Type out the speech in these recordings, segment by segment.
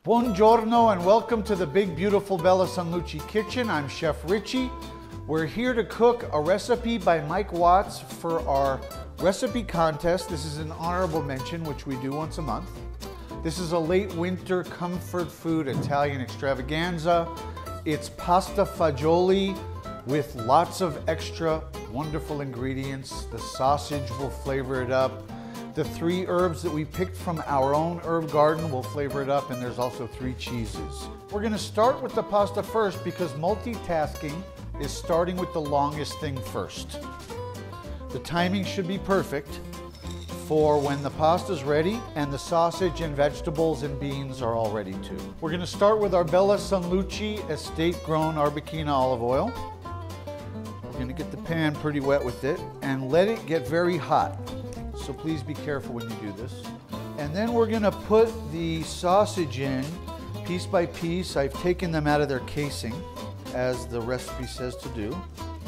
Buongiorno and welcome to the big beautiful Bella San Luci kitchen. I'm Chef Richie. We're here to cook a recipe by Mike Watz for our recipe contest. This is an honorable mention, which we do once a month. This is a late winter comfort food Italian extravaganza. It's pasta fagioli with lots of extra wonderful ingredients. The sausage will flavor it up. The 3 herbs that we picked from our own herb garden will flavor it up, and there's also 3 cheeses. We're gonna start with the pasta first because multitasking is starting with the longest thing first. The timing should be perfect for when the pasta's ready and the sausage and vegetables and beans are all ready too. We're gonna start with our Bella San Luci estate-grown Arbequina olive oil. We're gonna get the pan pretty wet with it and let it get very hot. So please be careful when you do this. And then we're gonna put the sausage in piece by piece. I've taken them out of their casing, as the recipe says to do.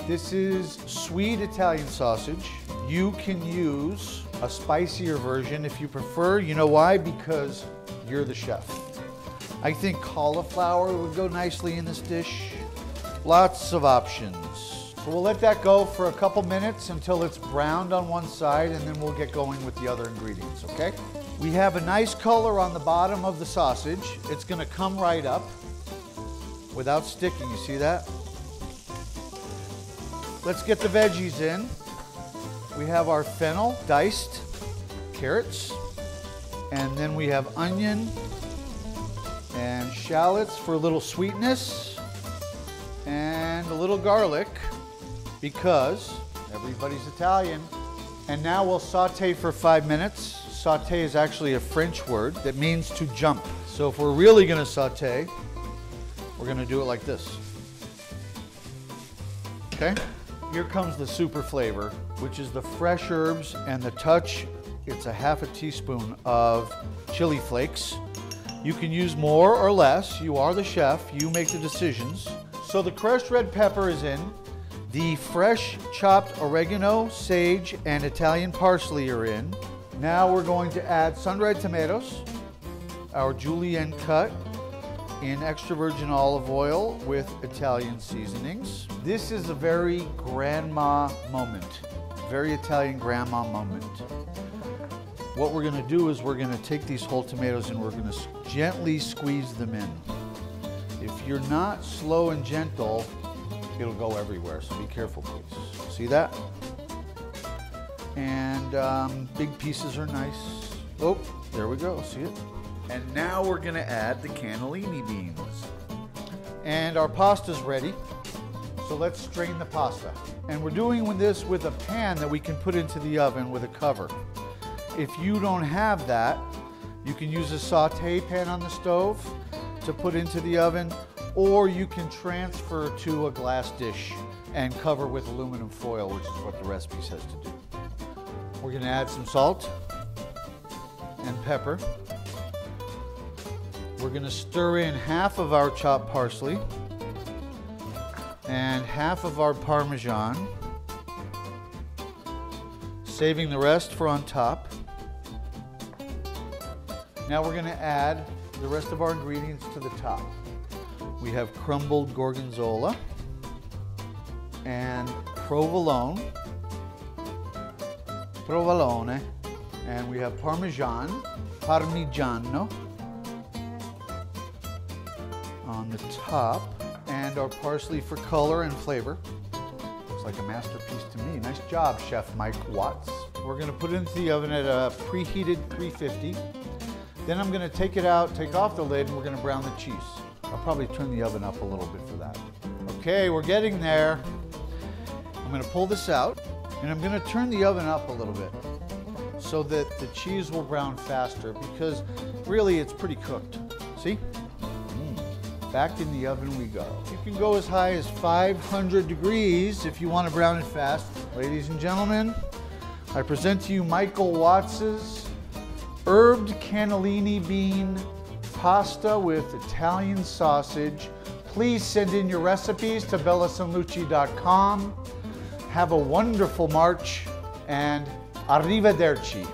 This is sweet Italian sausage. You can use a spicier version if you prefer. You know why? Because you're the chef. I think cauliflower would go nicely in this dish. Lots of options. So we'll let that go for a couple minutes until it's browned on one side, and then we'll get going with the other ingredients, okay? We have a nice color on the bottom of the sausage. It's gonna come right up without sticking, you see that? Let's get the veggies in. We have our fennel, diced, carrots, and then we have onion and shallots for a little sweetness, and a little garlic, because everybody's Italian. And now we'll saute for 5 minutes. Saute is actually a French word that means to jump. So if we're really gonna saute, we're gonna do it like this. Okay? Here comes the super flavor, which is the fresh herbs and the touch. It's a half a teaspoon of chili flakes. You can use more or less. You are the chef, you make the decisions. So the crushed red pepper is in. The fresh chopped oregano, sage, and Italian parsley are in. Now we're going to add sun-dried tomatoes, our julienne cut in extra virgin olive oil with Italian seasonings. This is a very grandma moment, very Italian grandma moment. What we're gonna do is we're gonna take these whole tomatoes and we're gonna gently squeeze them in. If you're not slow and gentle, it'll go everywhere, so be careful, please. See that? And big pieces are nice. Oh, there we go, see it? And now we're gonna add the cannellini beans. And our pasta's ready, so let's strain the pasta. And we're doing this with a pan that we can put into the oven with a cover. If you don't have that, you can use a saute pan on the stove to put into the oven, or you can transfer to a glass dish and cover with aluminum foil, which is what the recipe says to do. We're gonna add some salt and pepper. We're gonna stir in half of our chopped parsley and half of our Parmesan, saving the rest for on top. Now we're gonna add the rest of our ingredients to the top. We have crumbled gorgonzola and provolone, and we have Parmesan, Parmigiano on the top, and our parsley for color and flavor. Looks like a masterpiece to me. Nice job, Chef Mike Watz. We're gonna put it into the oven at a preheated 350. Then I'm gonna take it out, take off the lid, and we're gonna brown the cheese. I'll probably turn the oven up a little bit for that. Okay, we're getting there. I'm gonna pull this out, and I'm gonna turn the oven up a little bit so that the cheese will brown faster, because really it's pretty cooked. See? Back in the oven we go. You can go as high as 500 degrees if you want to brown it fast. Ladies and gentlemen, I present to you Michael Watz's herbed cannellini bean pasta with Italian sausage. Please send in your recipes to bellasanluci.com. Have a wonderful March, and arrivederci.